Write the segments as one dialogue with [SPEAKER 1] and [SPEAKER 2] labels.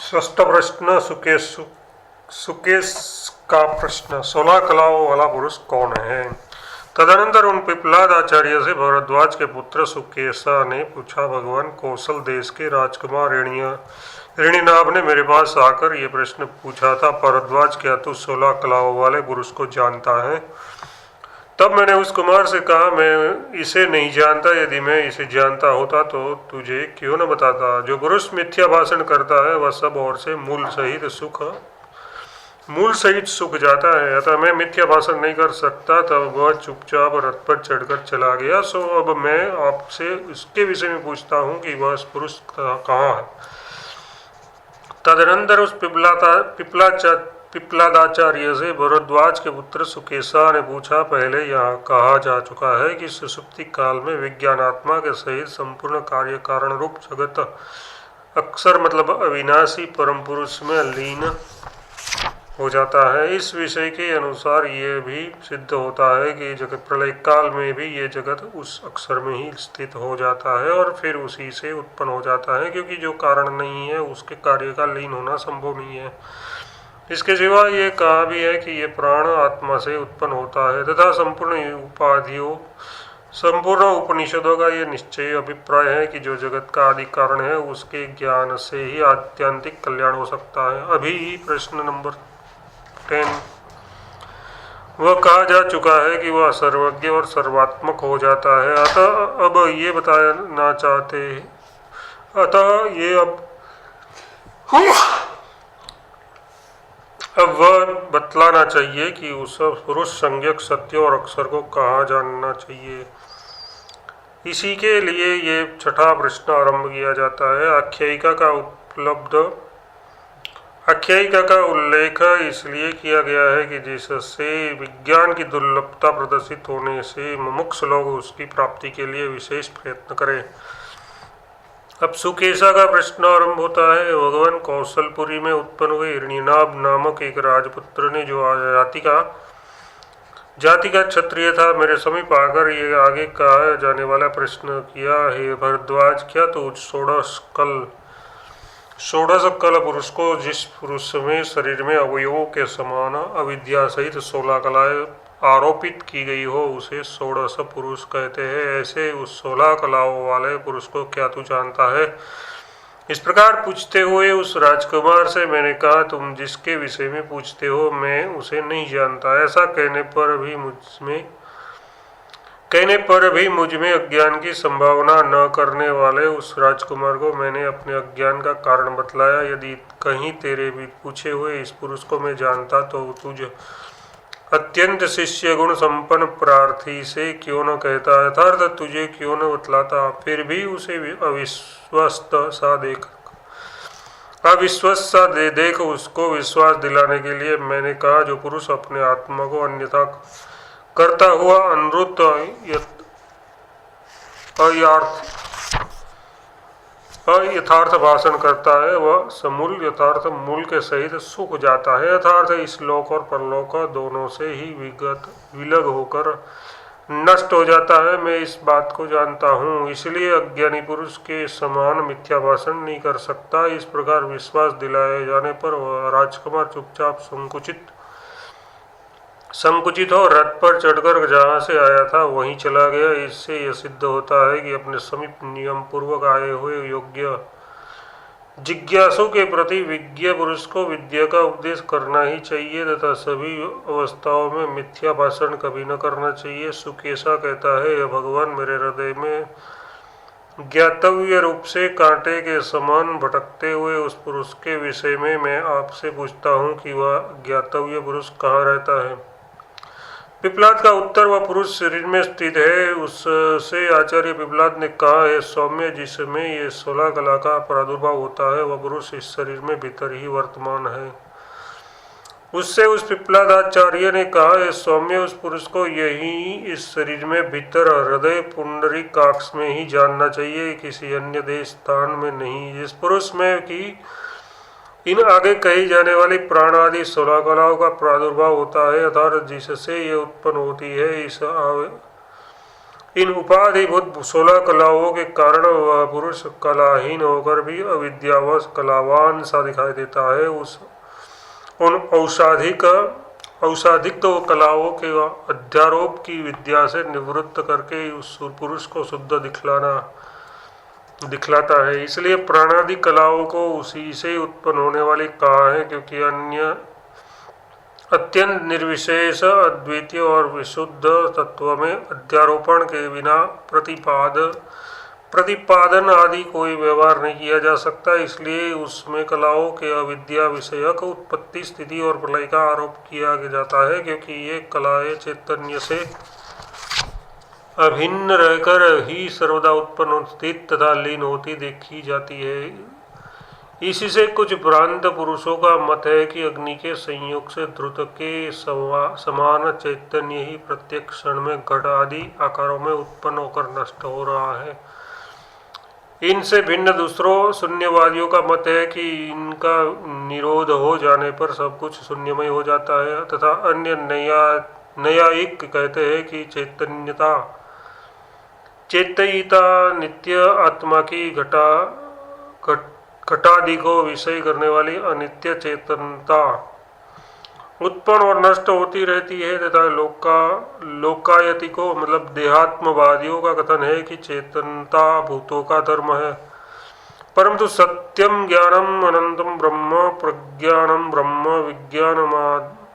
[SPEAKER 1] षष्ठ प्रश्न सुकेश का प्रश्न। 16 कलाओं वाला पुरुष कौन है? तदनंतर उन पिपलाद आचार्य से भरद्वाज के पुत्र सुकेशा ने पूछा, भगवान, कौशल देश के राजकुमार ऋणिनाभ ने मेरे पास आकर ये प्रश्न पूछा था, भरद्वाज, क्या तू 16 कलाओं वाले पुरुष को जानता है? तब मैंने उस कुमार से कहा, मैं इसे नहीं जानता। यदि मैं इसे जानता होता तो तुझे क्यों न बताता। जो पुरुष मिथ्या भाषण करता है वह सब ओर से मूल सहित सूख जाता है। अतः मैं मिथ्या भाषण नहीं कर सकता। तब वह चुपचाप रथ पर चढ़कर चला गया। सो अब मैं आपसे इसके विषय में पूछता हूँ कि वह पुरुष कहाँ है? तदनंतर उस पिपलादाचार्य से भरद्वाज के पुत्र सुकेशा ने पूछा, पहले यहाँ कहा जा चुका है कि सुषुप्ति काल में विज्ञानात्मा के सहित संपूर्ण कार्य कारण रूप जगत अक्षर मतलब अविनाशी परम पुरुष में लीन हो जाता है। इस विषय के अनुसार ये भी सिद्ध होता है कि जगत प्रलय काल में भी ये जगत उस अक्षर में ही स्थित हो जाता है और फिर उसी से उत्पन्न हो जाता है, क्योंकि जो कारण नहीं है उसके कार्य का लीन होना संभव नहीं है। इसके सिवा ये कहा भी है कि ये प्राण आत्मा से उत्पन्न होता है तथा संपूर्ण उपनिषदों का ये निश्चय अभिप्राय है कि जो जगत का आदि कारण है उसके ज्ञान से ही आत्यंतिक कल्याण हो सकता है। अभी प्रश्न नंबर 10 वह कहा जा चुका है कि वह सर्वज्ञ और सर्वात्मक हो जाता है। अतः अब ये बताना चाहते अब वह बतलाना चाहिए कि उस पुरुष संज्ञक सत्य और अक्षर को कहाँ जानना चाहिए। इसी के लिए ये छठा प्रश्न आरंभ किया जाता है। आख्यायिका का उल्लेख इसलिए किया गया है कि जिससे विज्ञान की दुर्लभता प्रदर्शित होने से मुमुक्ष लोग उसकी प्राप्ति के लिए विशेष प्रयत्न करें। अब सुकेशा का प्रश्न आरंभ होता है। भगवान, कौशलपुरी में उत्पन्न हुए ऋणिनाभ नामक एक राजपुत्र ने जो जाति का क्षत्रिय था, मेरे समीप आकर ये आगे कहा जाने वाला प्रश्न किया, हे भरद्वाज, क्या तू षोडश कल पुरुष को, जिस पुरुष में शरीर में अवयवों के समान अविद्या सहित 16 कलाएं आरोपित की गई हो, उसे षोडश पुरुष कहते हैं। ऐसे उस 16 कलाओं वाले पुरुष को क्या तू जानता है? इस प्रकार पूछते हुए उस राजकुमार से मैंने कहा, तुम जिसके विषय में पूछते हो मैं उसे नहीं जानता। ऐसा कहने पर भी मुझ में अज्ञान की संभावना न करने वाले उस राजकुमार को मैंने अपने अज्ञान का कारण बतलाया। यदि कहीं तेरे भी पूछे हुए इस पुरुष को मैं जानता तो तुझ अत्यंत शिष्य गुण संपन्न प्रार्थी से क्यों न कहता, यथार्थ तुझे क्यों न बतलाता। फिर भी उसे अविश्वस्त सा देख उसको विश्वास दिलाने के लिए मैंने कहा, जो पुरुष अपने आत्मा को अन्यथा करता हुआ अनृत यथार्थ भाषण करता है, वह समूल यथार्थ मूल के सहित सूख जाता है। यथार्थ इस लोक और परलोक दोनों से ही विलग होकर नष्ट हो जाता है। मैं इस बात को जानता हूँ, इसलिए अज्ञानी पुरुष के समान मिथ्या भाषण नहीं कर सकता। इस प्रकार विश्वास दिलाए जाने पर वह राजकुमार चुपचाप संकुचित हो रथ पर चढ़कर जहाँ से आया था वहीं चला गया। इससे यह सिद्ध होता है कि अपने समीप नियम पूर्वक आए हुए योग्य जिज्ञासु के प्रति विज्ञ पुरुष को विद्या का उपदेश करना ही चाहिए तथा सभी अवस्थाओं में मिथ्या भाषण कभी न करना चाहिए। सुकेशा कहता है, भगवान, मेरे हृदय में ज्ञातव्य रूप से कांटे के समान भटकते हुए उस पुरुष के विषय में मैं आपसे पूछता हूँ कि वह ज्ञातव्य पुरुष कहाँ रहता है? पिपलाद का उत्तर, वह पुरुष शरीर में स्थित है। उससे आचार्य पिपलाद ने कहा, है सौम्य, जिसमें ये 16 कला का प्रादुर्भाव होता है वह पुरुष इस शरीर में भीतर ही वर्तमान है। उससे उस पिपलादाचार्य ने कहा, है सौम्य, उस पुरुष को यही इस शरीर में भीतर हृदय पुंडरीकाक्ष में ही जानना चाहिए, किसी अन्य देश स्थान में नहीं। इस पुरुष में की इन आगे कही जाने वाली प्राण आदि 16 कलाओं का प्रादुर्भाव होता है, अर्थात जिससे ये उत्पन्न होती है। इन उपाधिभूत 16 कलाओं के कारण वह पुरुष कलाहीन होकर भी अविद्यावश कलावान सा दिखाई देता है। उन औषाधिक तो कलाओं के अध्यारोप की विद्या से निवृत्त करके उस पुरुष को शुद्ध दिखलाता है। इसलिए प्राणादि कलाओं को उसी से उत्पन्न होने वाली कहा है, क्योंकि अन्य अत्यंत निर्विशेष अद्वितीय और विशुद्ध तत्व में अध्यारोपण के बिना प्रतिपादन आदि कोई व्यवहार नहीं किया जा सकता। इसलिए उसमें कलाओं के अविद्या विषयक उत्पत्ति, स्थिति और प्रलय का आरोप किया जाता है, क्योंकि ये कलाएं चैतन्य से अभिन्न रहकर ही सर्वदा उत्पन्न, स्थित तथा लीन होती देखी जाती है। इसी से कुछ भ्रांत पुरुषों का मत है कि अग्नि के संयोग से ध्रुत के समान चैतन्य ही प्रत्येक क्षण में घट आदि आकारों में उत्पन्न होकर नष्ट हो रहा है। इनसे भिन्न दूसरों शून्यवादियों का मत है कि इनका निरोध हो जाने पर सब कुछ शून्यमय हो जाता है, तथा अन्य न्यायिक कहते हैं कि चेतयिता नित्य आत्मा की घटादि को विषय करने वाली अनित्य चेतनता उत्पन्न और नष्ट होती रहती है, तथा लोकायति को मतलब देहात्मवादियों का कथन है कि चेतनता भूतों का धर्म है। परंतु सत्यम ज्ञानम अनंतम ब्रह्म प्रज्ञानम ब्रह्म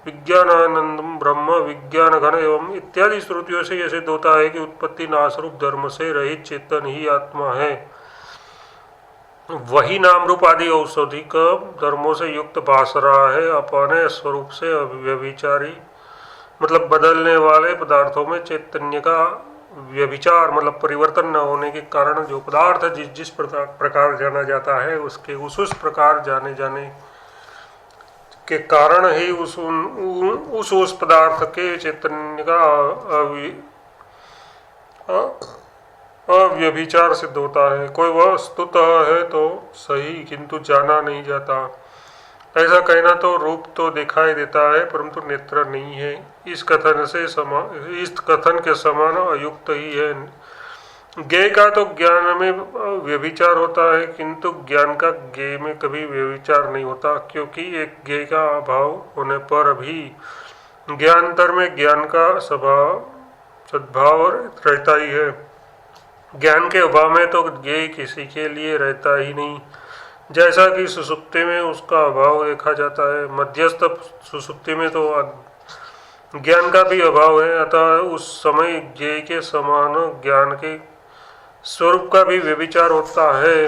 [SPEAKER 1] विज्ञानानंदम ब्रह्म विज्ञान घन एवं इत्यादि श्रुतियों से यह सिद्ध होता है कि उत्पत्ति नाश रूप धर्म से रहित चेतन ही आत्मा है। वही नाम रूप आदि औषधिक धर्मों से युक्त भास रहा है। अपने स्वरूप से व्यभिचारी मतलब बदलने वाले पदार्थों में चैतन्य का व्यभिचार मतलब परिवर्तन न होने के कारण जो पदार्थ जिस प्रकार जाना जाता है, उसके उस प्रकार जाने के कारण ही उस पदार्थ के चैतन्य का अव्यभिचार सिद्ध होता है। कोई वस्तुतः है तो सही, किंतु जाना नहीं जाता। ऐसा कहना तो रूप तो दिखाई देता है परंतु नेत्र नहीं है। इस कथन के समान अयुक्त ही है। ज्ञेय का तो ज्ञान में व्यभिचार होता है, किंतु ज्ञान का ज्ञेय में कभी व्यभिचार नहीं होता, क्योंकि एक ज्ञेय का अभाव होने पर भी ज्ञानांतर में ज्ञान का सद्भाव रहता ही है। ज्ञान के अभाव में तो ज्ञेय किसी के लिए रहता ही नहीं, जैसा कि सुसुप्ति में उसका अभाव देखा जाता है। मध्यस्थ सुसुप्ति में तो ज्ञान का भी अभाव है, अतः उस समय ज्ञेय के समान ज्ञान के स्वरूप का भी व्यभिचार होता है।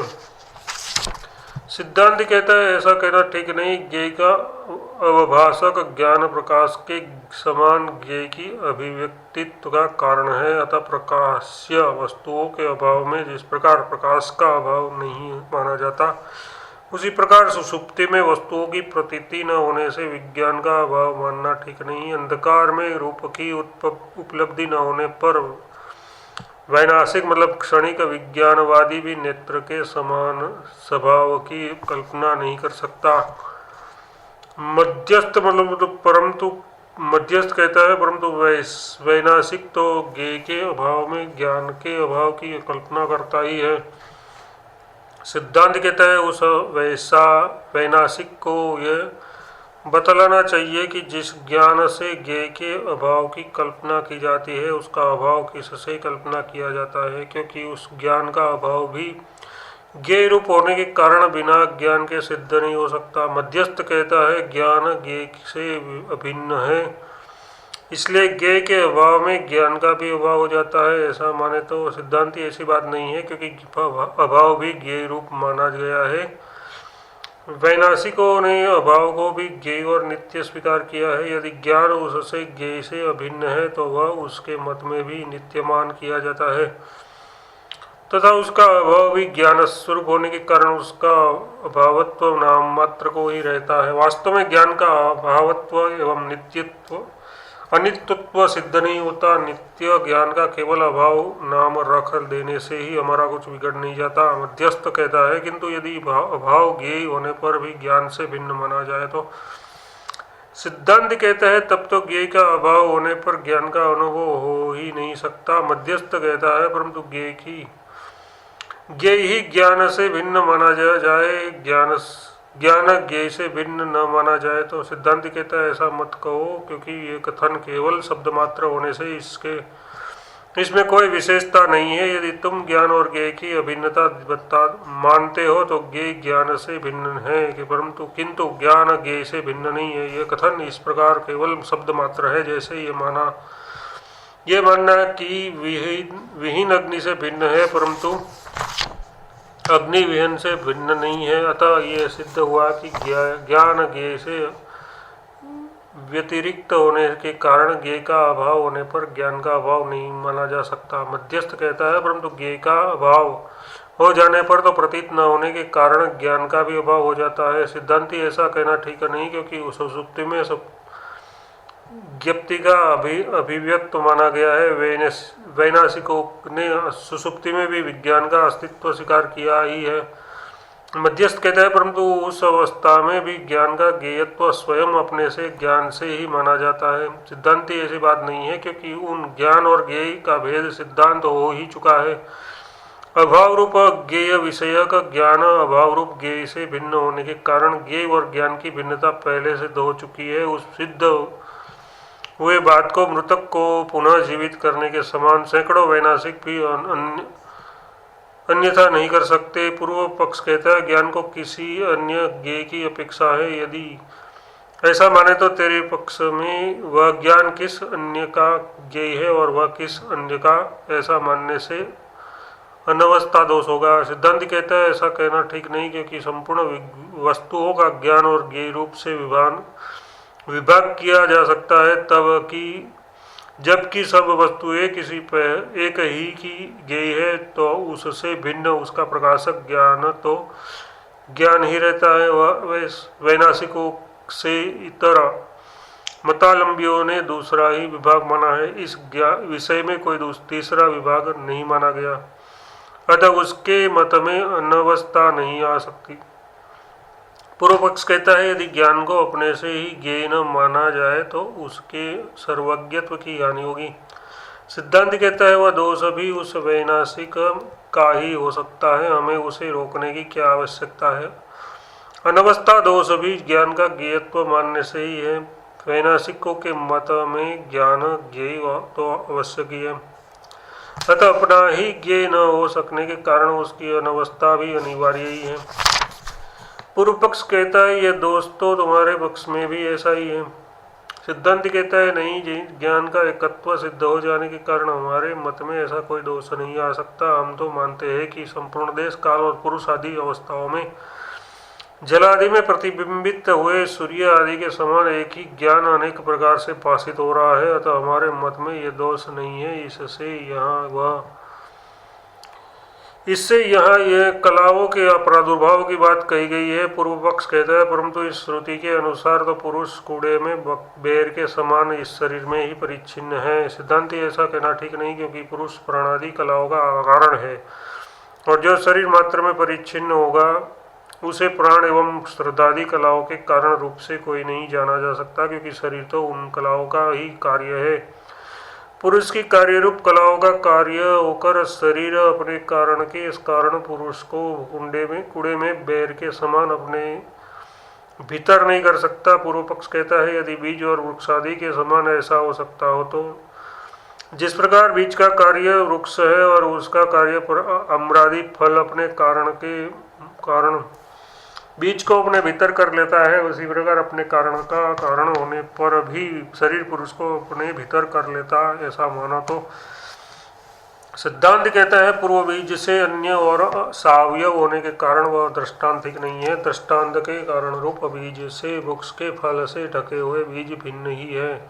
[SPEAKER 1] सिद्धांत कहता है ऐसा कहना ठीक नहीं। ज्ञेय का अवभाषक ज्ञान प्रकाश के समान ज्ञेय की अभिव्यक्तित्व का कारण है, अतः प्रकाश्य वस्तुओं के अभाव में जिस प्रकार प्रकाश का अभाव नहीं माना जाता, उसी प्रकार सुषुप्ति में वस्तुओं की प्रतीति न होने से विज्ञान का अभाव मानना ठीक नहीं। अंधकार में रूप की उपलब्धि न होने पर वैनाशिक मतलब क्षणिक विज्ञानवादी भी नेत्र के समान स्वभाव की कल्पना नहीं कर सकता। मध्यस्थ कहता है परंतु वैनाशिक तो ज्ञेय के अभाव में ज्ञान के अभाव की कल्पना करता ही है। सिद्धांत कहता है उस वैनाशिक को यह बतलाना चाहिए कि जिस ज्ञान से ज्ञेय के अभाव की कल्पना की जाती है, उसका अभाव किससे कल्पना किया जाता है, क्योंकि उस ज्ञान का अभाव भी ज्ञेय रूप होने के कारण बिना ज्ञान के सिद्ध नहीं हो सकता। मध्यस्थ कहता है ज्ञान ज्ञेय से अभिन्न है, इसलिए ज्ञेय के अभाव में ज्ञान का भी अभाव हो जाता है। ऐसा माने तो सिद्धांति ऐसी बात नहीं है, क्योंकि अभाव भी ज्ञेय रूप माना गया है। वैनाशिकों ने अभाव को भी ज्ञेय और नित्य स्वीकार किया है। यदि ज्ञान उससे ज्ञेय से अभिन्न है तो वह उसके मत में भी नित्यमान किया जाता है, तथा उसका अभाव भी ज्ञान स्वरूप होने के कारण उसका अभावत्व नाम मात्र को ही रहता है। वास्तव में ज्ञान का अभावत्व एवं अनित्यत्व सिद्ध नहीं होता। नित्य ज्ञान का केवल अभाव नाम रख देने से ही हमारा कुछ बिगड़ नहीं जाता। मध्यस्थ कहता है किंतु यदि अभाव ज्ञेय होने पर भी ज्ञान से भिन्न माना जाए तो सिद्धांत कहता है तब तो ज्ञेय का अभाव होने पर ज्ञान का अनुभव हो ही नहीं सकता। मध्यस्थ कहता है परंतु ज्ञेय ही ज्ञान से भिन्न माना जाए, ज्ञान ज्ञेय से भिन्न न माना जाए। तो सिद्धांत कहता है ऐसा मत कहो, क्योंकि ये कथन केवल शब्द मात्र होने से इसमें कोई विशेषता नहीं है। यदि तुम ज्ञान और ज्ञेय की अभिन्नता मानते हो तो ज्ञेय ज्ञान से भिन्न है, किंतु ज्ञान ज्ञेय से भिन्न नहीं है। यह कथन इस प्रकार केवल शब्द मात्र है, जैसे ये मानना कि विहीन अग्नि से भिन्न है परंतु अग्नि विहीन से भिन्न नहीं है। अतः ये सिद्ध हुआ कि ज्ञान ज्ञेय से व्यतिरिक्त होने के कारण ज्ञेय का अभाव होने पर ज्ञान का अभाव नहीं माना जा सकता। मध्यस्थ कहता है परंतु ज्ञेय का अभाव हो जाने पर तो प्रतीत न होने के कारण ज्ञान का भी अभाव हो जाता है। सिद्धांति ऐसा कहना ठीक नहीं, क्योंकि उस सुषुप्ति में ज्ञप्ति का अभिव्यक्त माना गया है। वैनाशिकों ने सुषुप्ति में भी विज्ञान का अस्तित्व स्वीकार किया ही है। मध्यस्थ कहता है परंतु उस अवस्था में भी ज्ञान का ज्ञेयत्व स्वयं अपने से ज्ञान से ही माना जाता है। सिद्धांति ऐसी बात नहीं है, क्योंकि उन ज्ञान और ज्ञेय का भेद सिद्धांत हो ही चुका है। अभाव रूप ज्ञेय विषय का ज्ञान अभाव रूप ज्ञेय से भिन्न होने के कारण ज्ञेय और ज्ञान की भिन्नता पहले सिद्ध हो चुकी है। उस सिद्ध हुए बात को मृतक को पुनः जीवित करने के समान सैकड़ों वैनाशिक भी अन्यथा नहीं कर सकते। पूर्व पक्ष कहता है ज्ञान को किसी अन्य ज्ञेय की अपेक्षा है। यदि ऐसा माने तो तेरे पक्ष में वह ज्ञान किस अन्य का ज्ञेय है और वह किस अन्य का, ऐसा मानने से अनवस्था दोष होगा। सिद्धांत कहता है ऐसा कहना ठीक नहीं, क्योंकि संपूर्ण वस्तुओं का ज्ञान और ज्ञेय रूप से विभाग किया जा सकता है तब कि जबकि सब वस्तुएं किसी पर एक ही की ज्ञेय है, तो उससे भिन्न उसका प्रकाशक ज्ञान ही रहता है। वह वैनाशिकों से इतर मतालंबियों ने दूसरा ही विभाग माना है। इस विषय में कोई तीसरा विभाग नहीं माना गया, अतः उसके मत में अनवस्था नहीं आ सकती। पूर्व पक्ष कहता है यदि ज्ञान को अपने से ही ज्ञेय न माना जाए तो उसके सर्वज्ञत्व की हानि होगी। सिद्धांत कहता है वह दोष भी उस वैनाशिक का ही हो सकता है, हमें उसे रोकने की क्या आवश्यकता है। अनवस्था दोष भी ज्ञान का ज्ञेयत्व मानने से ही है। वैनाशिकों के मत में ज्ञान ज्ञेय तो आवश्यक ही है, अतः अपना ही ज्ञेय न हो सकने के कारण उसकी अनवस्था भी अनिवार्य ही है। पूर्व पक्ष कहता है यह दोष तो तुम्हारे पक्ष में भी ऐसा ही है। सिद्धांत कहता है नहीं जी, ज्ञान का एकत्व सिद्ध हो जाने के कारण हमारे मत में ऐसा कोई दोष नहीं आ सकता। हम तो मानते हैं कि संपूर्ण देश काल और पुरुष आदि अवस्थाओं में जल आदि में प्रतिबिंबित हुए सूर्य आदि के समान एक ही ज्ञान अनेक प्रकार से भाषित हो रहा है, अतः हमारे मत में यह दोष नहीं है। इससे यहाँ यह कलाओं के प्रादुर्भाव की बात कही गई है। पूर्व पक्ष कहता है परंतु इस श्रुति के अनुसार तो पुरुष कूड़े में बेर के समान इस शरीर में ही परिच्छिन्न है। सिद्धांति ऐसा कहना ठीक नहीं, क्योंकि पुरुष प्राणादि कलाओं का कारण है, और जो शरीर मात्र में परिच्छिन्न होगा उसे प्राण एवं श्रद्धादि कलाओं के कारण रूप से कोई नहीं जाना जा सकता, क्योंकि शरीर तो उन कलाओं का ही कार्य है। पुरुष की कार्य रूप कलाओं का कार्य होकर शरीर अपने कारण के इस कारण पुरुष को कूड़े में बैर के समान अपने भीतर नहीं कर सकता। पूर्व पक्ष कहता है यदि बीज और वृक्ष आदि के समान ऐसा हो सकता हो तो जिस प्रकार बीज का कार्य वृक्ष है और उसका कार्य अम्रादि फल अपने कारण बीज को अपने भीतर कर लेता है, उसी प्रकार अपने कारण का कारण होने पर भी शरीर पुरुष को अपने भीतर कर लेता, ऐसा माना तो सिद्धांत कहता है पूर्व बीज से अन्य और सावयव होने के कारण वह दृष्टांतिक नहीं है। दृष्टांत के कारण रूप बीज से वृक्ष के फल से ढके हुए बीज भिन्न ही है,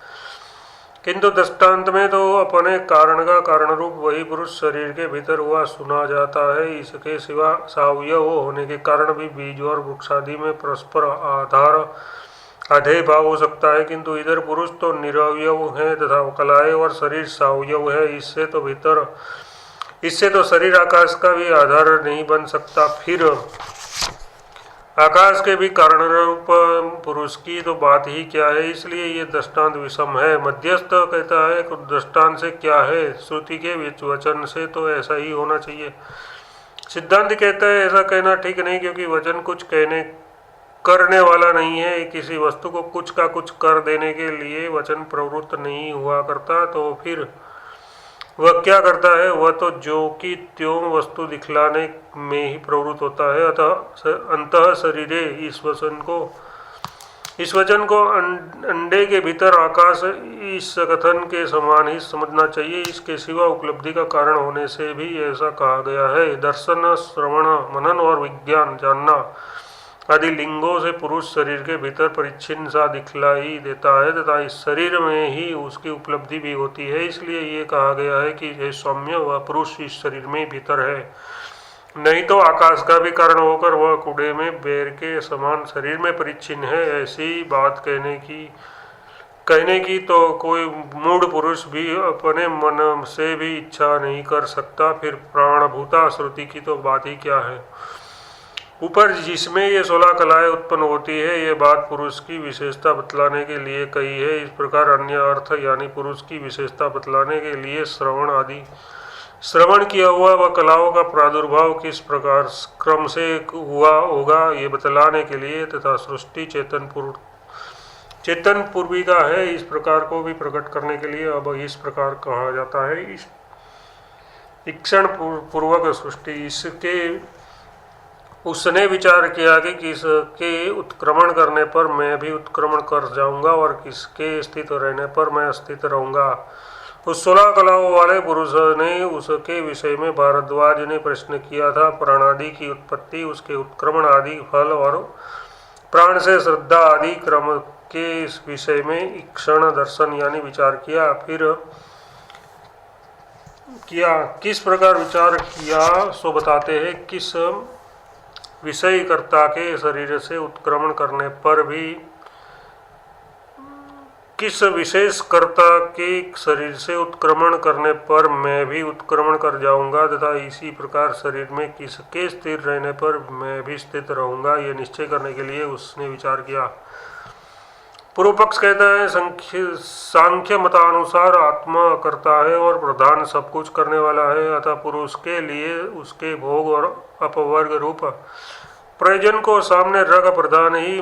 [SPEAKER 1] किंतु दृष्टांत में तो अपने कारण का कारण रूप वही पुरुष शरीर के भीतर हुआ सुना जाता है। इसके सिवा सावयव होने के कारण भी बीज और वृक्ष आदि में परस्पर आधार अधेय भाव हो सकता है, किंतु इधर पुरुष तो निरवयव है तथा कलाएं और शरीर सावयव है। इससे तो शरीर आकाश का भी आधार नहीं बन सकता। फिर आकाश के भी कारण रूप पुरुष की तो बात ही क्या है, इसलिए ये दृष्टांत विषम है। मध्यस्थ कहता है दृष्टांत से क्या है, श्रुति के वचन से तो ऐसा ही होना चाहिए। सिद्धांत कहता है ऐसा कहना ठीक नहीं, क्योंकि वचन कुछ करने वाला नहीं है। किसी वस्तु को कुछ का कुछ कर देने के लिए वचन प्रवृत्त नहीं हुआ करता, तो फिर वह क्या करता है, वह तो जो कि त्यों वस्तु दिखलाने में ही प्रवृत्त होता है। अतः अंतः शरीरे इस वचन को अंडे के भीतर आकाश इस कथन के समान ही समझना चाहिए। इसके सिवा उपलब्धि का कारण होने से भी ऐसा कहा गया है। दर्शन, श्रवण, मनन और विज्ञान, जानना आदि लिंगों से पुरुष शरीर के भीतर परिच्छिन्न सा दिखलाई देता है तथा इस शरीर में ही उसकी उपलब्धि भी होती है। इसलिए ये कहा गया है कि ये सौम्य वह पुरुष इस शरीर में भीतर है, नहीं तो आकाश का भी कारण होकर वह कूड़े में बैर के समान शरीर में परिच्छिन्न है। ऐसी बात कहने की तो कोई मूढ़ पुरुष भी अपने मन से भी इच्छा नहीं कर सकता, फिर प्राणभूता श्रुति की तो बात ही क्या है। ऊपर जिसमें ये 16 कलाएं उत्पन्न होती है, ये बात पुरुष की विशेषता बतलाने के लिए कही है। इस प्रकार अन्य अर्थ यानी पुरुष की विशेषता बतलाने के लिए श्रवण किया हुआ व कलाओं का प्रादुर्भाव किस प्रकार क्रम से हुआ होगा ये बतलाने के लिए, तथा सृष्टि चेतन पूर्वी का है, इस प्रकार को भी प्रकट करने के लिए अब इस प्रकार कहा जाता है। इस इक्षण पूर्वक सृष्टि, इसके उसने विचार किया कि किसके उत्क्रमण करने पर मैं भी उत्क्रमण कर जाऊंगा और किसके स्थित रहने पर मैं स्थित रहूंगा। उस 16 कलाओं वाले पुरुष ने उसके विषय में भारद्वाज ने प्रश्न किया था। प्राणादि की उत्पत्ति, उसके उत्क्रमण आदि फल और प्राण से श्रद्धा आदि क्रम के विषय में ईक्षण दर्शन यानी विचार किया। फिर किस प्रकार विचार किया सो बताते हैं। किस विषय कर्ता के शरीर से उत्क्रमण करने पर भी किस विशेष कर्ता के शरीर से उत्क्रमण करने पर मैं भी उत्क्रमण कर जाऊंगा, तथा इसी प्रकार शरीर में किसके स्थिर रहने पर मैं भी स्थित रहूंगा, ये निश्चय करने के लिए उसने विचार किया। पूर्व पक्ष कहता है सांख्य मतानुसार आत्मा करता है और प्रधान सब कुछ करने वाला है, अतः पुरुष के लिए उसके भोग और अपवर्ग रूप प्रयोजन को सामने रख प्रधान ही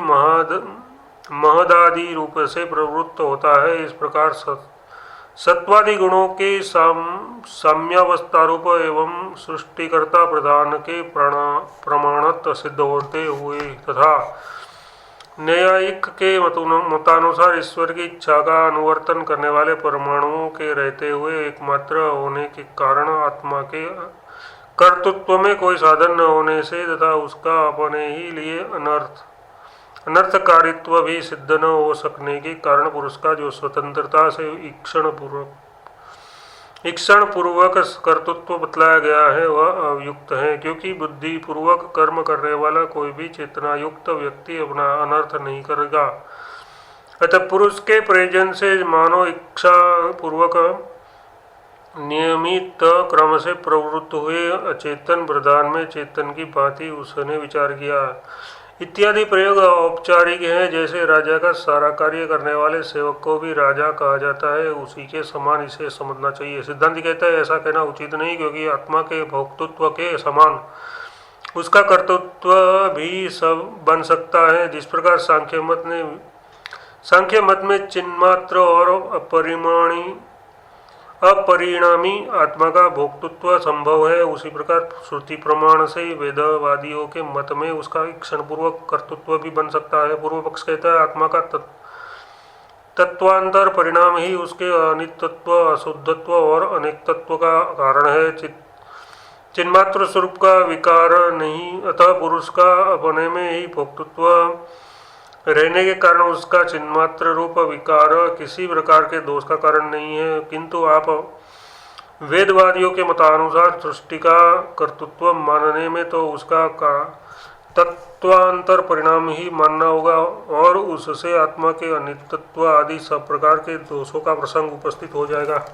[SPEAKER 1] महदादि रूप से प्रवृत्त होता है। इस प्रकार सत्वादि गुणों के साम्यावस्था रूप एवं सृष्टिकर्ता प्रधान के प्रमाणत्व सिद्ध होते हुए तथा न्यायिक के मतानुसार ईश्वर की इच्छा का अनुवर्तन करने वाले परमाणुओं के रहते हुए एकमात्र होने के कारण आत्मा के कर्तृत्व में कोई साधन न होने से तथा उसका अपने ही लिए अनर्थकारित्व भी सिद्ध न हो सकने के कारण पुरुष का जो स्वतंत्रता से ईक्षण पूर्वक कर्तृत्व बतलाया गया है वह अयुक्त है, क्योंकि बुद्धि पूर्वक कर्म करने वाला कोई भी चेतना युक्त व्यक्ति अपना अनर्थ नहीं करेगा। अतः पुरुष के प्रयोजन से मानो इच्छा पूर्वक नियमित क्रम से प्रवृत्त हुए अचेतन प्रधान में चेतन की भांति उसने विचार किया। इत्यादि प्रयोग औपचारिक हैं। जैसे राजा का सारा कार्य करने वाले सेवक को भी राजा कहा जाता है, उसी के समान इसे समझना चाहिए। सिद्धांत कहता है ऐसा कहना उचित नहीं, क्योंकि आत्मा के भोक्तृत्व के समान उसका कर्तृत्व भी सब बन सकता है। जिस प्रकार सांख्य मत में चिन्मात्र और अपरिणामी आत्मा का भोक्तृत्व संभव है, उसी प्रकार श्रुति प्रमाण से वेदवादियों के मत में उसका क्षणपूर्वक कर्तृत्व भी बन सकता है। पूर्व पक्ष कहता है आत्मा का तत्वांतर परिणाम ही उसके अनित्यत्व, अशुद्धत्व और अनेकत्व का कारण है। चिन्मात्र स्वरूप का विकार नहीं, अतः पुरुष का अपने में ही भोक्तृत्व रहने के कारण उसका चिन्मात्र रूप विकार किसी प्रकार के दोष का कारण नहीं है। किंतु आप वेदवादियों के मतानुसार सृष्टि का कर्तृत्व मानने में तो उसका तत्वांतर परिणाम ही मानना होगा और उससे आत्मा के अनित्यत्व आदि सब प्रकार के दोषों का प्रसंग उपस्थित हो जाएगा।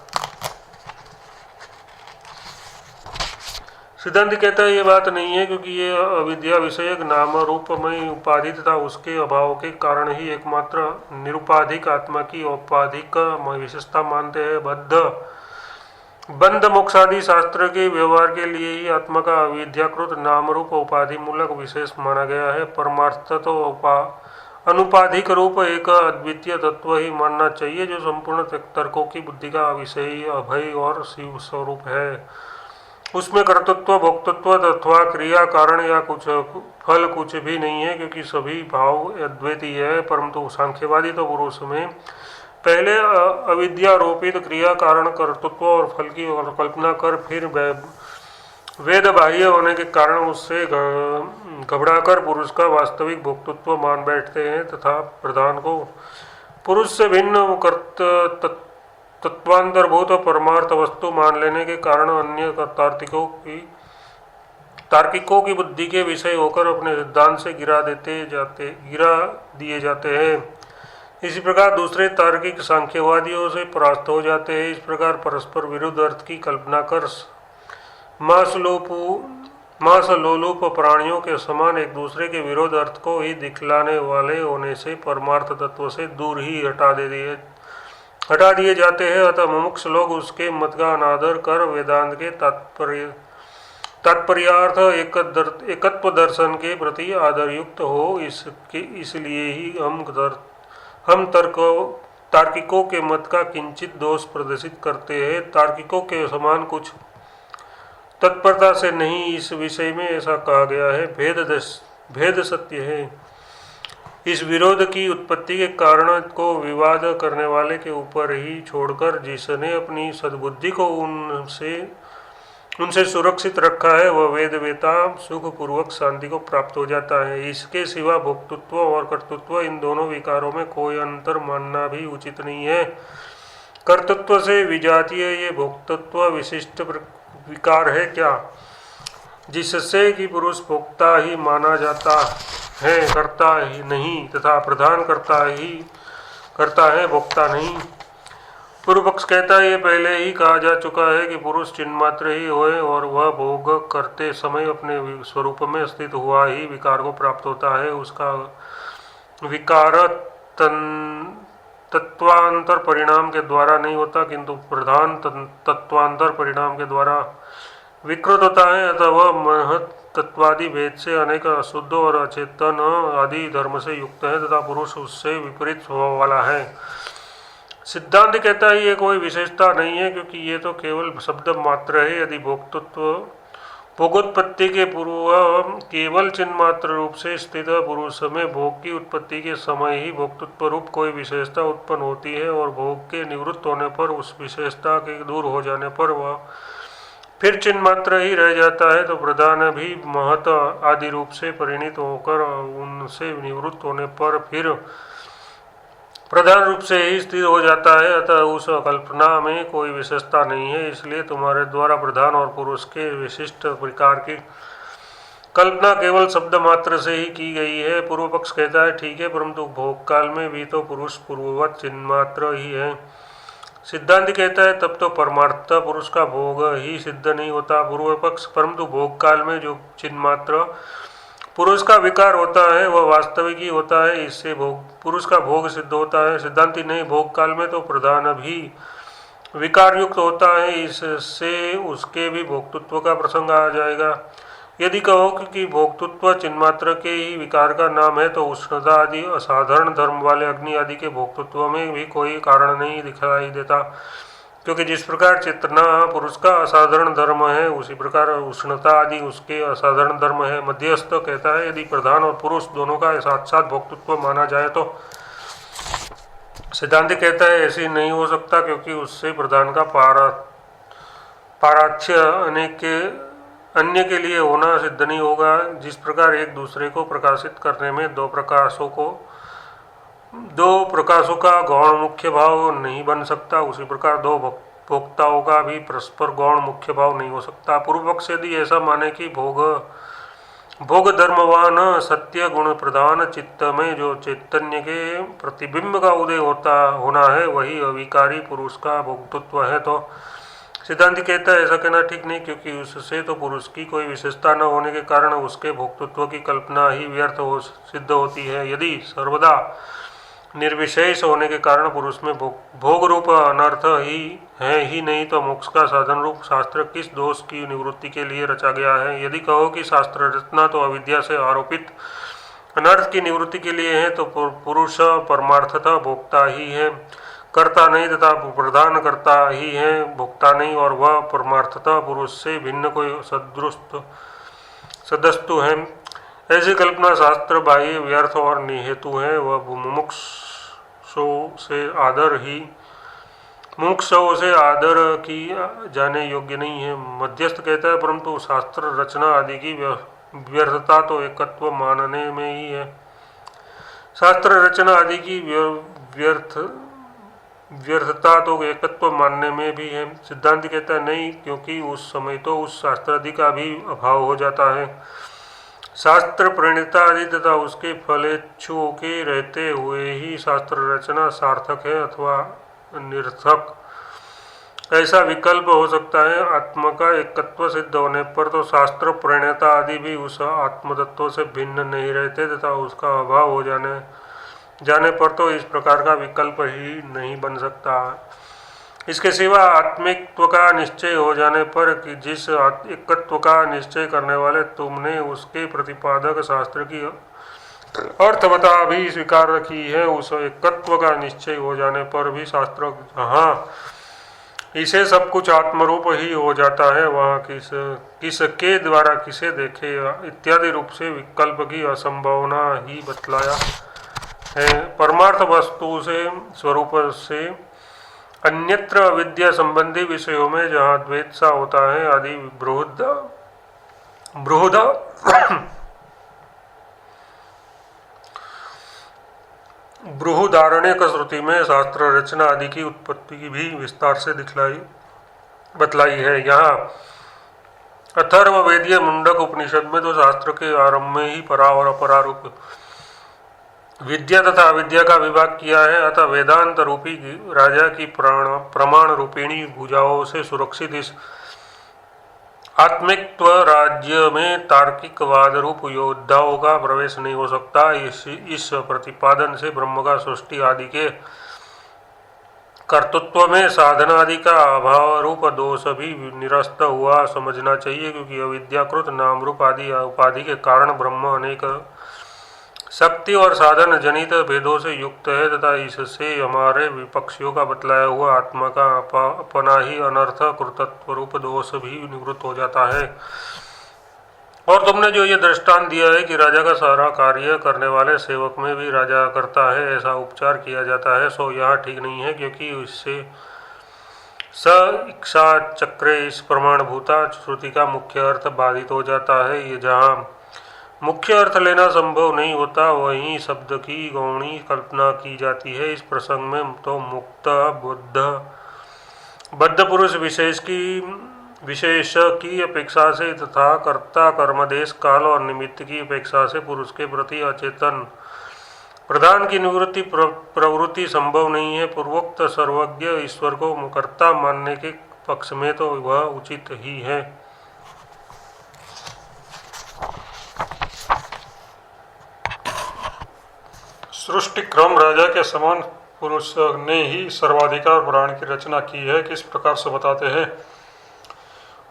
[SPEAKER 1] सिद्धांत कहता है ये बात नहीं है, क्योंकि ये अविद्या विषयक नाम रूपमय उपाधि तथा उसके अभाव के कारण ही एकमात्र निरुपाधिक आत्मा की औपाधिक विशेषता मानते हैं। बंध मोक्षादि शास्त्र के व्यवहार के लिए ही आत्मा का अविद्याकृत नाम रूप उपाधि मूलक विशेष माना गया है। परमार्थ तो अनुपाधिक रूप एक अद्वितीय तत्व ही मानना चाहिए, जो संपूर्ण तर्कों की बुद्धि का विषय अभय और शिव स्वरूप है। उसमें कर्तृत्व भोक्तृत्व अथवा क्रिया कारण या कुछ फल कुछ भी नहीं है, क्योंकि सभी भाव अद्वैतीय है। परंतु सांख्यवादी तो पुरुष में पहले अविद्यारोपित क्रिया कारण कर्तृत्व और फल की कल्पना कर फिर वेद बाह्य होने के कारण उससे घबराकर पुरुष का वास्तविक भोक्तृत्व मान बैठते हैं तथा प्रधान को पुरुष से भिन्न तत्वांतरभूत परमार्थ वस्तु मान लेने के कारण अन्य तार्किकों की बुद्धि के विषय होकर अपने सिद्धांत से गिरा दिए जाते हैं। इसी प्रकार दूसरे तार्किक सांख्यवादियों से परास्त हो जाते हैं। इस प्रकार परस्पर विरुद्ध अर्थ की कल्पना कर मांसलोलुप प्राणियों के समान एक दूसरे के विरोध अर्थ को ही दिखलाने वाले होने से परमार्थ तत्व से दूर ही हटा दिए जाते हैं। अतः मुमुक्ष लोग उसके मत का अनादर कर वेदांत के तात्पर्यार्थ एकत्व दर्शन के प्रति आदरयुक्त हो, इसलिए ही हम तार्किकों के मत का किंचित दोष प्रदर्शित करते हैं। तार्किकों के समान कुछ तत्परता से नहीं, इस विषय में ऐसा कहा गया है। भेद सत्य है। इस विरोध की उत्पत्ति के कारण को विवाद करने वाले के ऊपर ही छोड़कर जिसने अपनी सद्बुद्धि को उनसे सुरक्षित रखा है, वह वेदवेता सुख पूर्वक शांति को प्राप्त हो जाता है। इसके सिवा भोक्तृत्व और कर्तृत्व इन दोनों विकारों में कोई अंतर मानना भी उचित नहीं है। कर्तृत्व से विजातीय ये भोक्तृत्व विशिष्ट विकार है क्या, जिससे कि पुरुष भोक्ता ही माना जाता है, करता ही नहीं, तथा प्रधान करता है, भोक्ता नहीं। पूर्व पक्ष कहता है ये पहले ही कहा जा चुका है कि पुरुष चिन्मात्र ही होए और वह भोग करते समय अपने स्वरूप में स्थित हुआ ही विकार को प्राप्त होता है। उसका विकार तत्वांतर परिणाम के द्वारा नहीं होता, किंतु प्रधान तत्वांतर परिणाम के द्वारा विकृत होता है। अतः वह महत तत्वादि भेद से अनेक अशुद्ध और अचेतन आदि धर्म से युक्त है तथा पुरुष उससे विपरीत स्वभाव वाला है। सिद्धांत कहता है ये कोई विशेषता नहीं है, क्योंकि ये तो केवल शब्द मात्र है। यदि भोगोत्पत्ति के पूर्व केवल चिन्ह मात्र रूप से स्थित पुरुष में भोग की उत्पत्ति के समय ही भोक्तृत्व रूप कोई विशेषता उत्पन्न होती है और भोग के निवृत्त होने पर उस विशेषता के दूर हो जाने पर वह फिर चिन्ह मात्र ही रह जाता है, तो प्रधान भी महत आदि रूप से परिणित होकर उनसे निवृत्त होने पर फिर प्रधान रूप से ही स्थिर हो जाता है। अतः उस कल्पना में कोई विशेषता नहीं है, इसलिए तुम्हारे द्वारा प्रधान और पुरुष के विशिष्ट प्रकार की कल्पना केवल शब्द मात्र से ही की गई है। पूर्व पक्ष कहता है ठीक है, परंतु भोग काल में भी तो पुरुष पूर्ववत चिन्ह मात्र ही है। सिद्धांत कहता है तब तो परमार्थ पुरुष का भोग ही सिद्ध नहीं होता। पूर्व पक्ष परंतु भोग काल में जो चिन्ह मात्र पुरुष का विकार होता है वह वास्तविक ही होता है, इससे पुरुष का भोग सिद्ध होता है। सिद्धांति नहीं, भोग काल में तो प्रधान भी विकार युक्त होता है, इससे उसके भी भोक्तृत्व का प्रसंग आ जाएगा। यदि कहो कि भोक्तृत्व चिन्मात्र के ही विकार का नाम है, तो उष्णता आदि असाधारण धर्म वाले अग्नि आदि के भोक्तृत्व में भी कोई कारण नहीं दिखाई देता, क्योंकि जिस प्रकार चेतना पुरुष का असाधारण धर्म है, उसी प्रकार उष्णता आदि उसके असाधारण धर्म है। मध्यस्थ कहता है यदि प्रधान और पुरुष दोनों का साथ साथ भोक्तृत्व माना जाए तो सिद्धांत कहता है ऐसे नहीं हो सकता, क्योंकि उससे प्रधान का पाराच्य अन्य के लिए होना सिद्ध नहीं होगा। जिस प्रकार एक दूसरे को प्रकाशित करने में दो प्रकाशों का गौण मुख्य भाव नहीं बन सकता, उसी प्रकार दो भोक्ताओं का भी परस्पर गौण मुख्य भाव नहीं हो सकता। पूर्व पक्ष यदि ऐसा माने कि भोग धर्मवान सत्य गुण प्रधान चित्त में जो चैतन्य के प्रतिबिंब का उदय होना है वही अविकारी पुरुष का भोक्तृत्व है, तो सिद्धांति कहता है ऐसा कहना ठीक नहीं, क्योंकि उससे तो पुरुष की कोई विशेषता न होने के कारण उसके भोक्तृत्व की कल्पना ही व्यर्थ हो सिद्ध होती है। यदि सर्वदा निर्विशेष होने के कारण पुरुष में भोग रूप अनर्थ ही नहीं, तो मोक्ष का साधन रूप शास्त्र किस दोष की निवृत्ति के लिए रचा गया है। यदि कहो कि शास्त्र रचना तो अविद्या से आरोपित अनर्थ की निवृत्ति के लिए है, तो पुरुष परमार्थतः भोक्ता ही है, कर्ता नहीं, तथा प्रदान करता ही है, भोक्ता नहीं, और वह परमार्थतः पुरुष से भिन्न कोई सदस्तु है। ऐसी कल्पना शास्त्र बाह्य व्यर्थ और निहेतु है। वह मुमुक्षुओं से आदर की जाने योग्य नहीं है। मध्यस्थ कहता है परंतु शास्त्र रचना आदि की व्यर्थता तो एकत्व मानने में ही है, शास्त्र रचना आदि की व्यर्थता तो एकत्व मानने में भी है। सिद्धांत कहता है नहीं, क्योंकि उस समय तो उस शास्त्रादि का भी अभाव हो जाता है। शास्त्र प्रणेता आदि तथा उसके फलेच्छुओं के रहते हुए ही शास्त्र रचना सार्थक है अथवा निरर्थक, ऐसा विकल्प हो सकता है। आत्मा का एकत्व सिद्ध होने पर तो शास्त्र प्रणेता आदि भी उस आत्मतत्व से भिन्न नहीं रहते, तथा उसका अभाव हो जाने पर तो इस प्रकार का विकल्प ही नहीं बन सकता। इसके सिवा आत्मिकत्व का निश्चय हो जाने पर कि जिस एकत्व का निश्चय करने वाले तुमने उसके प्रतिपादक शास्त्र की अर्थवता भी स्वीकार रखी है, उस एकत्व का निश्चय हो जाने पर भी शास्त्र जहाँ इसे सब कुछ आत्मरूप ही हो जाता है, वहाँ किसके द्वारा किसे देखे इत्यादि रूप से विकल्प की असंभावना ही बतलाया है। परमार्थ वस्तु से स्वरूप से अन्यत्र अविद्या संबंधी विषयों में जहाँ द्वैत सा होता है आदि बृहदारण्यक श्रुति में शास्त्र रचना आदि की उत्पत्ति की भी विस्तार से बतलाई है। यहाँ अथर्ववेदीय मुंडक उपनिषद में तो शास्त्र के आरंभ में ही परा और अपरा रूप विद्या तथा अविद्या का विभाग किया है। अतः वेदांत रूपी राजा की प्रमाण रूपिणी भुजाओं से सुरक्षित इस आत्मिकत्व राज्य में तार्किकवाद रूप योद्धाओं का प्रवेश नहीं हो सकता। इस प्रतिपादन से ब्रह्म का सृष्टि आदि के कर्तृत्व में साधना आदि का अभाव रूप दोष भी निरस्त हुआ समझना चाहिए, क्योंकि अविद्याकृत नाम रूप आदि उपाधि के कारण ब्रह्म अनेक शक्ति और साधन जनित भेदों से युक्त है, तथा इससे हमारे विपक्षियों का बतलाया हुआ आत्मा का अपना ही अनर्थ कृतत्व रूप दोष भी निवृत्त हो जाता है। और तुमने जो ये दृष्टांत दिया है कि राजा का सारा कार्य करने वाले सेवक में भी राजा करता है, ऐसा उपचार किया जाता है, सो यह ठीक नहीं है, क्योंकि इससे स इच्छा चक्रे इस प्रमाणभूता श्रुति का मुख्य अर्थ बाधित हो जाता है। ये जहाँ मुख्य अर्थ लेना संभव नहीं होता, वहीं शब्द की गौणी कल्पना की जाती है। इस प्रसंग में तो मुक्त बद्ध पुरुष विशेष की अपेक्षा से तथा कर्ता कर्मदेश काल और निमित्त की अपेक्षा से पुरुष के प्रति अचेतन प्रधान की निवृत्ति प्रवृत्ति संभव नहीं है। पूर्वोक्त सर्वज्ञ ईश्वर को कर्ता मानने के पक्ष में तो वह उचित ही है। सृष्टि क्रम राजा के समान पुरुष ने ही सर्वाधिकार प्राण की रचना की है। किस प्रकार से बताते हैं।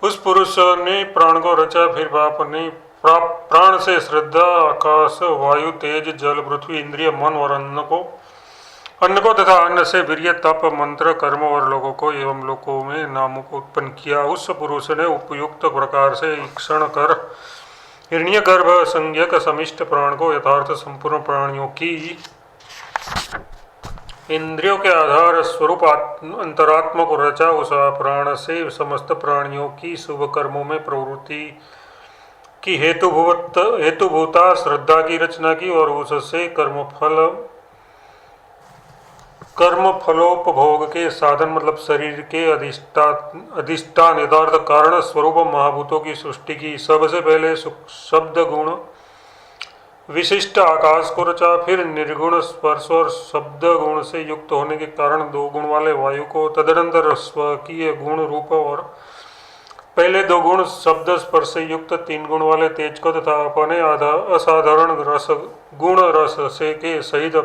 [SPEAKER 1] उस पुरुष ने प्राण को रचा, फिर अपने प्राण से श्रद्धा आकाश वायु तेज जल पृथ्वी इंद्रिय मन और अन्न को तथा अन्न से वीर्य तप मंत्र कर्म और लोगों को एवं लोकों में नामों को उत्पन्न किया। उस पुरुष ने उपयुक्त प्रकार से ईक्षण कर हिरण्यगर्भ संज्ञक समिष्ट प्राण को यथार्थ संपूर्ण प्राणियों की इंद्रियों के आधार स्वरूप अंतरात्मा को रचा। उस प्राण से समस्त प्राणियों की शुभ कर्मों में प्रवृत्ति की हेतुभूता श्रद्धा की रचना की और उससे कर्मफलोपभोग के साधन मतलब शरीर के अधिष्ठान यथार्थ कारण स्वरूप महाभूतों की सृष्टि की। सबसे पहले शब्द गुण विशिष्ट आकाश को रचा। फिर निर्गुण स्पर्श और शब्द गुण से युक्त होने के कारण 2 गुण वाले वायु को, तदनंतर स्वकीय गुण रूप और पहले 2 गुण शब्द स्पर्श से युक्त 3 गुण वाले तेज को, तथा अपने असाधारण रस गुण रस से के सहित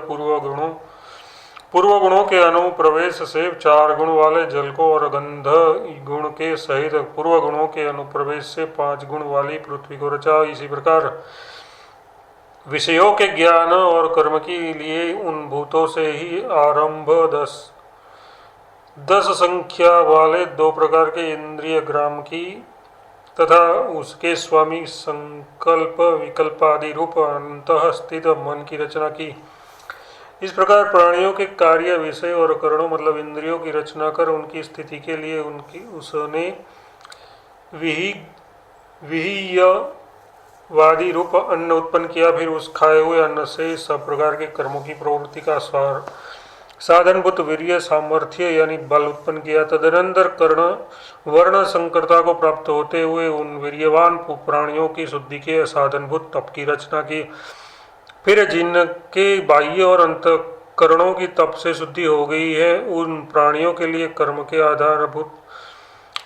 [SPEAKER 1] पूर्व गुणों के अनुप्रवेश से 4 गुण वाले जल को, और गंध गुण के सहित पूर्व गुणों के अनुप्रवेश से 5 गुण वाली पृथ्वी को रचा। इसी प्रकार विषयों के ज्ञान और कर्म के लिए उन भूतों से ही आरंभ 10 संख्या वाले 2 प्रकार के इंद्रिय ग्राम की, तथा उसके स्वामी संकल्प विकल्प आदि रूप अंतः स्थित मन की रचना की। इस प्रकार प्राणियों के कार्य विषय और करणों मतलब इंद्रियों की रचना कर उनकी स्थिति के लिए उसने विहीयवादी रूप अन्न उत्पन्न किया। फिर उस खाए हुए अन्न से सब प्रकार के कर्मों की प्रवृत्ति का साधनभूत वीर्य सामर्थ्य यानी बल उत्पन्न किया। तदनंतर कर्ण वर्ण संकरता को प्राप्त होते हुए उन वीर्यवान प्राणियों की शुद्धि के साधनभूत तप की रचना की। फिर जिनके बाह्य और अंतःकरणों की तप से शुद्धि हो गई है, उन प्राणियों के लिए कर्म के आधारभूत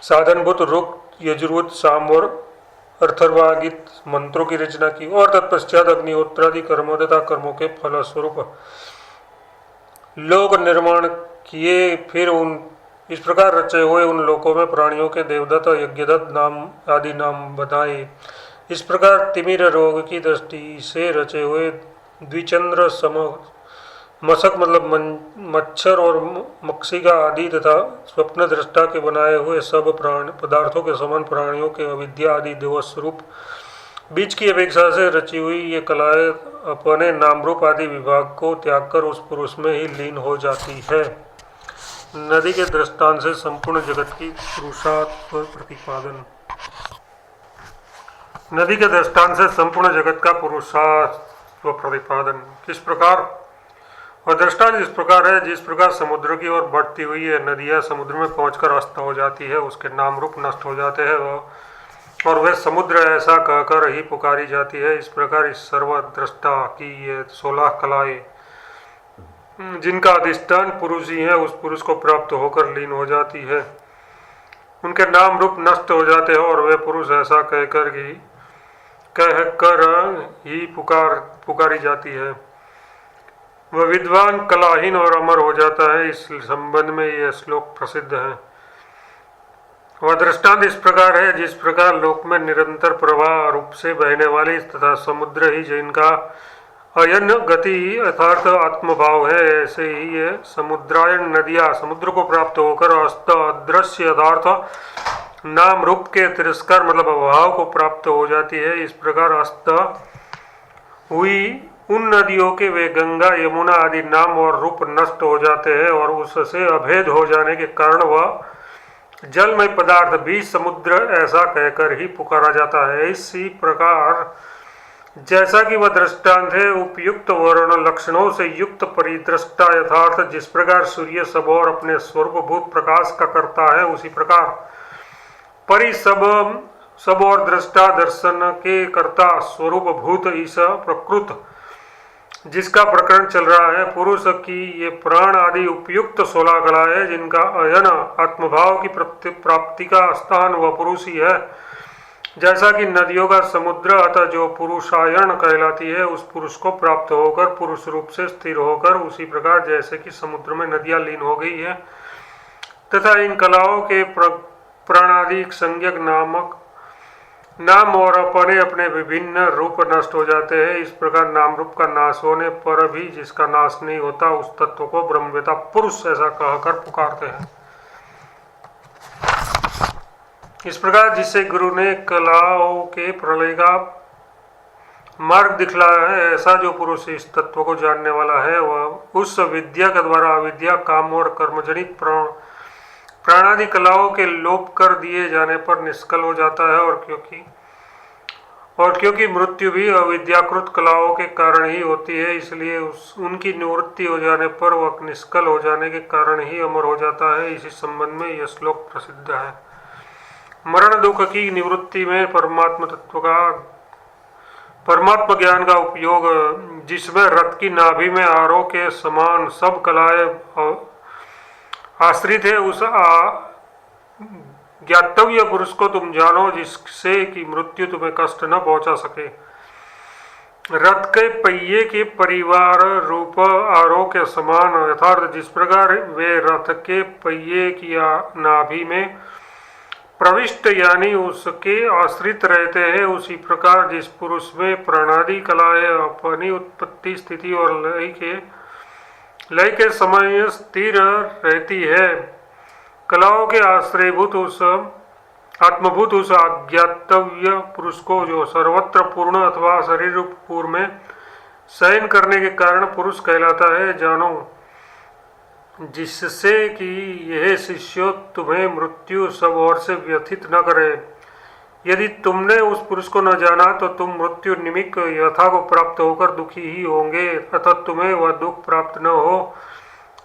[SPEAKER 1] साधनभूत रुक यजुर्वेद साम और अर्थर्वागित मंत्रों की रचना की, और तत्पश्चात अग्निहोत्रादि कर्मों तथा कर्मों के फलस्वरूप लोक निर्माण किए। फिर उन इस प्रकार रचे हुए उन लोकों में प्राणियों के देवदत्त यज्ञदत्त नाम आदि नाम बनाए। इस प्रकार तिमिर रोग की दृष्टि से रचे हुए द्विचंद्र मशक मतलब मच्छर और मक्षिका आदि तथा स्वप्न दृष्टा के बनाए हुए सब प्राण पदार्थों के समान प्राणियों के अविद्या आदि देवस्वरूप बीज की अपेक्षा से रची हुई ये कलाएं अपने नाम रूप आदि विभाग को त्याग कर उस पुरुष में ही लीन हो जाती है। नदी के दृष्टांत से संपूर्ण जगत की पुरुषात्व प्रतिपादन। नदी के दृष्टांत से संपूर्ण जगत का पुरुषात्व प्रतिपादन किस प्रकार? और दृष्टांत इस प्रकार है, जिस प्रकार समुद्र की ओर बढ़ती हुई है नदियाँ समुद्र में पहुंचकर अस्त हो जाती है, उसके नाम रूप नष्ट हो जाते हैं और वह समुद्र ऐसा कहकर ही पुकारी जाती है। इस प्रकार इस सर्वद्रष्टा की ये 16 कलाएं जिनका अधिष्ठान पुरुष ही है, उस पुरुष को प्राप्त होकर लीन हो जाती है, उनके नाम रूप नष्ट हो जाते हैं और वे पुरुष ऐसा कहकर ही पुकारी जाती है। वह विद्वान कलाहीन और अमर हो जाता है। इस संबंध में यह श्लोक प्रसिद्ध है। वह दृष्टांत इस प्रकार है, जिस प्रकार लोक में निरंतर प्रवाह रूप से बहने वाली तथा समुद्र ही जिनका अयन गति अर्थात आत्मभाव है, ऐसे ही ये समुद्रायन नदियाँ समुद्र को प्राप्त होकर अस्त अदृश्य यथार्थ नाम रूप के तिरस्कार मतलब अभाव को प्राप्त हो जाती है। इस प्रकार अस्त हुई उन नदियों के वे गंगा यमुना आदि नाम और रूप नष्ट हो जाते हैं और उससे अभेद हो जाने के कारण वह जलमय पदार्थ भी समुद्र ऐसा कहकर ही पुकारा जाता है। इसी प्रकार जैसा कि वह दृष्टांत है उपयुक्त वर्ण लक्षणों से युक्त परिदृष्टा यथार्थ जिस प्रकार सूर्य सब और अपने स्वरूपभूत प्रकाश का करता है, उसी प्रकार परि सब और दृष्टा दर्शन के कर्ता स्वरूप भूत ईश प्रकृत जिसका प्रकरण चल रहा है, पुरुष की ये प्राण आदि उपयुक्त 16 कलाएं जिनका अयन आत्मभाव की प्राप्ति का स्थान वह पुरुष ही है। जैसा कि नदियों का समुद्र अतः जो पुरुषायन कहलाती है, उस पुरुष को प्राप्त होकर पुरुष रूप से स्थिर होकर, उसी प्रकार जैसे कि समुद्र में नदियां लीन हो गई है तथा इन कलाओं के प्राणादिक संज्ञक नाम और अपने अपने विभिन्न रूप नष्ट हो जाते हैं। इस प्रकार नाम रूप का नाश होने पर भी जिसका नाश नहीं होता, उस तत्व को ब्रह्मवेता पुरुष ऐसा कहकर पुकारते हैं। इस प्रकार जिससे गुरु ने कलाओं के प्रलय का मार्ग दिखलाया है, ऐसा जो पुरुष इस तत्व को जानने वाला है, वह उस विद्या के द्वारा अविद्या काम और कर्मजनित प्राणादि कलाओं के लोप कर दिए जाने पर निष्कल हो जाता है। और क्योंकि मृत्यु भी अविद्याकृत कलाओं के कारण ही होती है, इसलिए उनकी निवृत्ति हो जाने पर वह निष्कल हो जाने के कारण ही अमर हो जाता है। इसी संबंध में यह श्लोक प्रसिद्ध है। मरण दुख की निवृत्ति में परमात्मा तत्व का परमात्म ज्ञान का उपयोग, जिसमें रथ की नाभि में आरोह के समान सब कलाएं आश्रित है, उस ज्ञातव्य पुरुष को तुम जानो, जिससे कि मृत्यु तुम्हें कष्ट न पहुंचा सके। रथ के पहिए के परिवार रूप आरोह के समान, अर्थात जिस प्रकार वे रथ के पहिए की नाभि में प्रविष्ट यानी उसके आश्रित रहते हैं, उसी प्रकार जिस पुरुष में प्राणादि कलाएं अपनी उत्पत्ति, स्थिति और लय के समय स्थिर रहती है, कलाओं के आश्रयभूत उस आत्मभूत उस अज्ञातव्य पुरुष को, जो सर्वत्र पूर्ण अथवा शरीर रूप पूर्व में शयन करने के कारण पुरुष कहलाता है, जानो, जिससे कि यह शिष्यो तुम्हें मृत्यु सब ओर से व्यथित न करे। यदि तुमने उस पुरुष को न जाना तो तुम मृत्यु निमित्त यथा को प्राप्त होकर दुखी ही होंगे, अतः तुम्हें वह दुख प्राप्त न हो,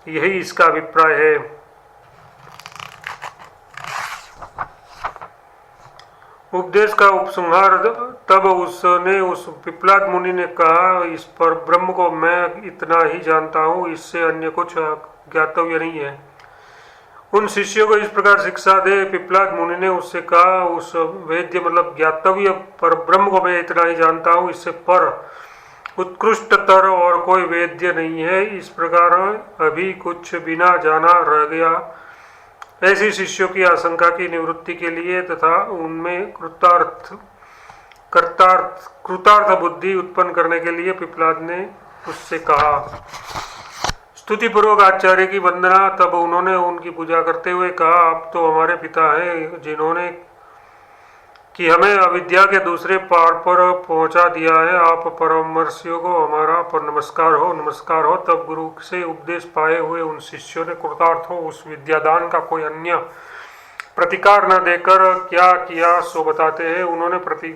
[SPEAKER 1] यही इसका अभिप्राय है। उपदेश का उपसंहार। तब उसने उस पिपलाद मुनि ने कहा, इस पर ब्रह्म को मैं इतना ही जानता हूँ, इससे अन्य कुछ ज्ञातव्य नहीं है। उन शिष्यों को इस प्रकार शिक्षा दे। पिपलाद मुनि ने उससे कहा, उस वेद्य मतलब ज्ञातव्य पर ब्रह्म को मैं इतना ही जानता हूँ, इससे पर उत्कृष्टतर और कोई वेद्य नहीं है। इस प्रकार अभी कुछ बिना जाना रह गया। ऐसी शिष्यों की आशंका की निवृत्ति के लिए तथा उनमें कृतार्थ बुद्धि उत्पन्न करने के लिए पिपलाद ने उससे कहा। स्तुति पूर्वक आचार्य की वंदना। तब उन्होंने उनकी पूजा करते हुए कहा, आप तो हमारे पिता हैं, जिन्होंने कि हमें अविद्या के दूसरे पार पर पहुंचा दिया है। आप परमर्षियों को हमारा पर नमस्कार हो, नमस्कार हो। तब गुरु से उपदेश पाए हुए उन शिष्यों ने कृतार्थ हो उस विद्यादान का कोई अन्य प्रतिकार न देकर क्या किया सो बताते हैं। उन्होंने प्रति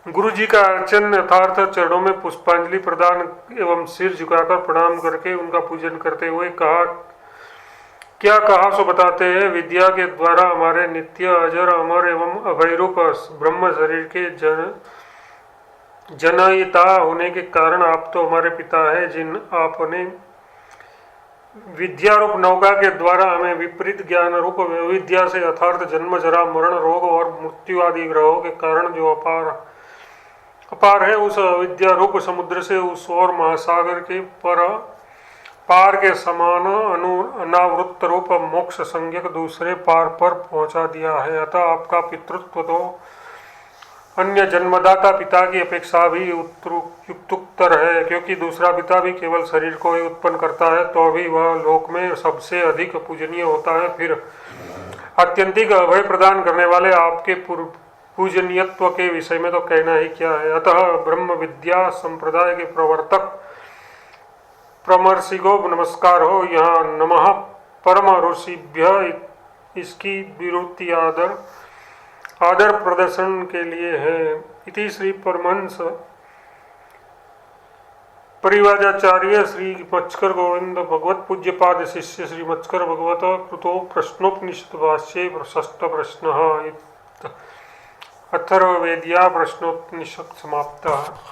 [SPEAKER 1] गुरु जी का अर्चन यथार्थ चरणों में पुष्पांजलि प्रदान एवं सिर झुकाकर प्रणाम करके उनका पूजन करते हुए कहा, क्या कहा सो बताते हैं। विद्या के द्वारा हमारे नित्य अजर अमर एवं अभयरूप ब्रह्म शरीर के जनयिता होने के कारण आप तो हमारे पिता है, जिन आपने विद्या रूप नौका के द्वारा हमें विपरीत ज्ञान रूप विद्या से यथार्थ जन्म, जरा, मरण, रोग और मृत्यु आदि ग्रहों के कारण जो अपार है, उस अविद्या रूप समुद्र से उस और महासागर के पार के समान अनावृत रूप मोक्ष संज्ञक दूसरे पार पर पहुंचा दिया है। अतः आपका पितृत्व तो अन्य जन्मदाता पिता की अपेक्षा भी युक्तोत्तर है, क्योंकि दूसरा पिता भी केवल शरीर को ही उत्पन्न करता है, तो भी वह लोक में सबसे अधिक पूजनीय होता है। फिर आत्यंतिक अभय प्रदान करने वाले आपके पूजनीयत्व के विषय में तो कहना ही क्या है। अतः ब्रह्म विद्या संप्रदाय के प्रवर्तक परमर्षि को नमस्कार हो। यहाँ नमः परम ऋषिभ्य इसकी विरुति आदर प्रदर्शन के लिए है। इति श्री परमहंस परिव्राजाचार्य श्री मच्छकर गोविंद भगवत पूज्यपाद शिष्य श्री मच्छकर भगवत कृतो प्रश्नोपनिषद भाष्ये षष्ठ प्रश्न अथर्ववेदिया प्रश्नोपनिषद समाप्त।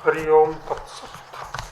[SPEAKER 1] हरि ओम तत्सत्।